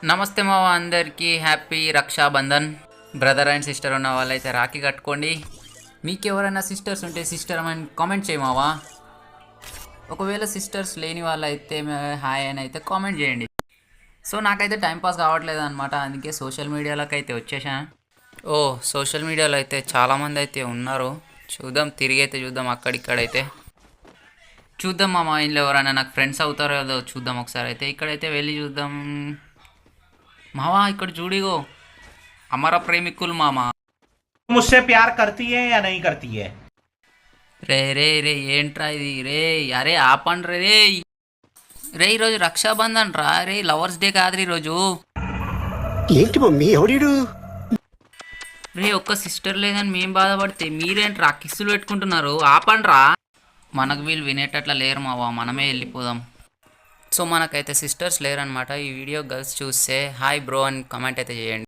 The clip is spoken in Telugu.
నమస్తే మావ, అందరికీ happy Rakshabandhan. Brother and sister ఉన్న వాళ్ళైతే రాఖీ కట్టుకోండి. మీకు ఎవరైనా సిస్టర్స్ ఉంటే సిస్టర్ అని కామెంట్ చేయమావా. ఒకవేళ సిస్టర్స్ లేని వాళ్ళైతే హాయ్ అని అయితే కామెంట్ చేయండి. సో నాకైతే టైంపాస్ కావట్లేదు అనమాట, అందుకే సోషల్ మీడియాలోకి అయితే వచ్చేసా. సోషల్ మీడియాలో అయితే చాలామంది అయితే ఉన్నారు. చూద్దాం, తిరిగి అయితే చూద్దాం. అక్కడిక్కడైతే చూద్దాం మామ, ఇంట్లో ఎవరైనా నాకు ఫ్రెండ్స్ అవుతారో ఏదో చూద్దాం ఒకసారి. అయితే ఇక్కడైతే వెళ్ళి చూద్దాం. మావా ఇక్కడ చూడిగో, అమర ప్రేమికులు మామ. मुझसे प्यार करती है या नहीं करती है? రే రే రే ఏంట్రా ఇది రే? అరే ఆపండి రే. రే ఈరోజు రక్షాబంధన్ రా రే, లవర్స్ డే కాదు ఈరోజు. ఏంటి మమ్మీ ఎవడీడు? రే ఒక్క సిస్టర్ లేదని మేం బాధపడితే మీరేంట్రా కిస్సులు పెట్టుకుంటున్నారు? ఆపండ్రా. మనకు వీళ్ళు వినేటట్లా లేరు మావా, మనమే వెళ్ళిపోదాం. సో మనకైతే సిస్టర్స్ లేరనమాట. ఈ వీడియో గర్ల్స్ చూస్తే హాయ్ బ్రో అని కామెంట్ అయితే చేయండి.